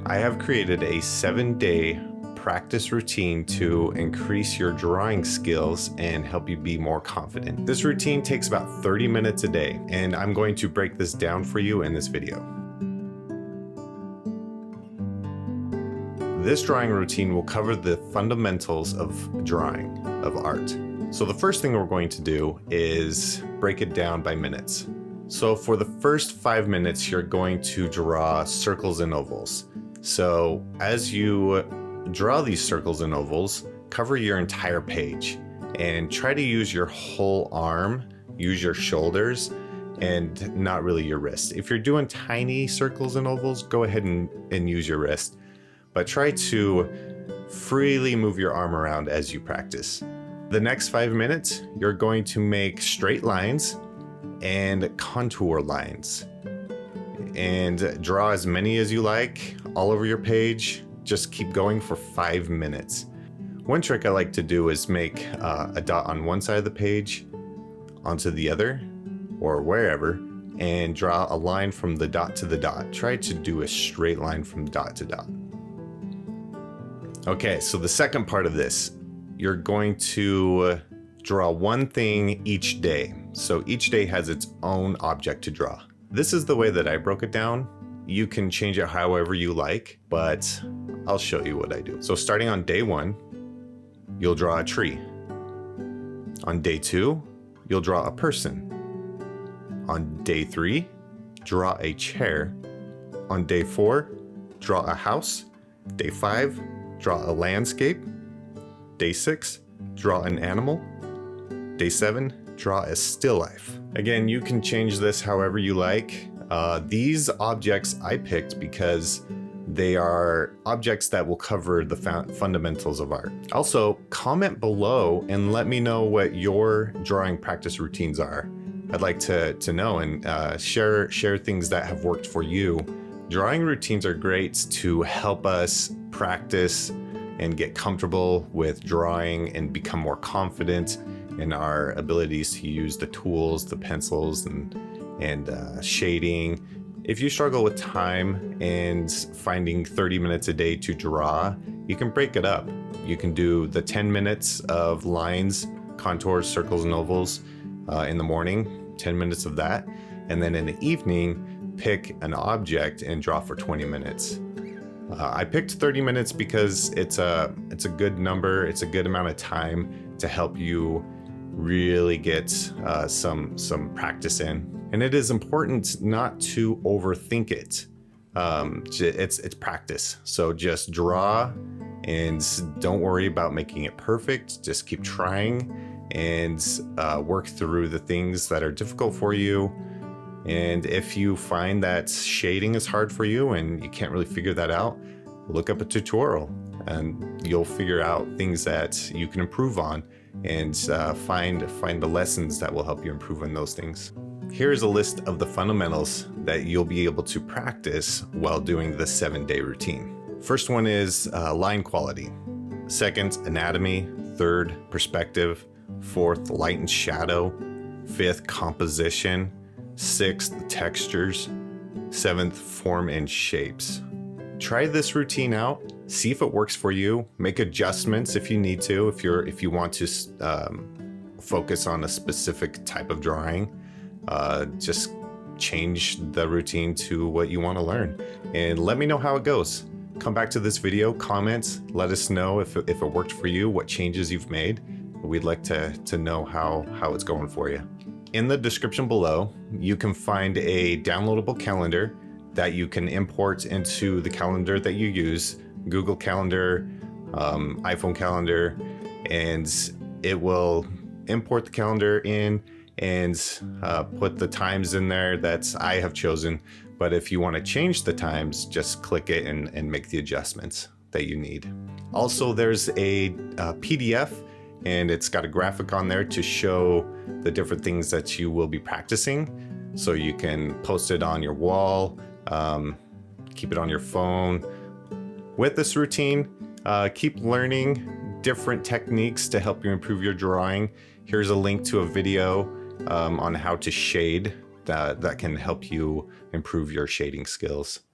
I have created a 7-day practice routine to increase your drawing skills and help you be more confident. This routine takes about 30 minutes a day, and I'm going to break this down for you in this video. This drawing routine will cover the fundamentals of drawing, of art. So the first thing we're going to do is break it down by minutes. So for the first 5 minutes, you're going to draw circles and ovals. So as you draw these circles and ovals, cover your entire page and try to use your whole arm, use your shoulders, and not really your wrist. If you're doing tiny circles and ovals, go ahead and use your wrist, but try to freely move your arm around as you practice. The next 5 minutes, you're going to make straight lines and contour lines, and draw as many as you like all over your page. Just keep going for 5 minutes. One trick I like to do is make a dot on one side of the page onto the other or wherever, and draw a line from the dot to the dot. Try to do a straight line from dot to dot. Okay, so the second part of this, you're going to draw one thing each day. So each day has its own object to draw. This is the way that I broke it down. You can change it however you like, but I'll show you what I do. So starting on day 1, you'll draw a tree. On day 2, you'll draw a person. On day 3, draw a chair. On day 4, draw a house. Day 5, draw a landscape. Day 6, draw an animal. Day 7, draw a still life. Again, you can change this however you like. These objects I picked because they are objects that will cover the fundamentals of art. Also, comment below and let me know what your drawing practice routines are. I'd like to know, and share things that have worked for you. Drawing routines are great to help us practice and get comfortable with drawing and become more confident in our abilities to use the tools, the pencils, and shading. If you struggle with time and finding 30 minutes a day to draw, you can break it up. You can do the 10 minutes of lines, contours, circles, and ovals in the morning, 10 minutes of that. And then in the evening, pick an object and draw for 20 minutes. I picked 30 minutes because it's a good number. It's a good amount of time to help you really get some practice in. And it is important not to overthink it. It's practice. So just draw and don't worry about making it perfect. Just keep trying and work through the things that are difficult for you. And if you find that shading is hard for you and you can't really figure that out, look up a tutorial and you'll figure out things that you can improve on, and find the lessons that will help you improve on those things. Here's a list of the fundamentals that you'll be able to practice while doing the 7-day routine. First one is line quality. Second, anatomy. Third, perspective. Fourth, light and shadow. Fifth, composition. Sixth, textures. Seventh, form and shapes. Try this routine out. See if it works for you. Make adjustments if you need to. If you want to focus on a specific type of drawing, just change the routine to what you want to learn. And let me know how it goes. Come back to this video, comment, let us know if it worked for you, what changes you've made. We'd like to know how it's going for you. In the description below, you can find a downloadable calendar that you can import into the calendar that you use, Google Calendar, iPhone Calendar, and it will import the calendar in and put the times in there that I have chosen. But if you want to change the times, just click it and make the adjustments that you need. Also, there's a PDF, and it's got a graphic on there to show the different things that you will be practicing. So you can post it on your wall, keep it on your phone. With this routine, keep learning different techniques to help you improve your drawing. Here's a link to a video on how to shade that can help you improve your shading skills.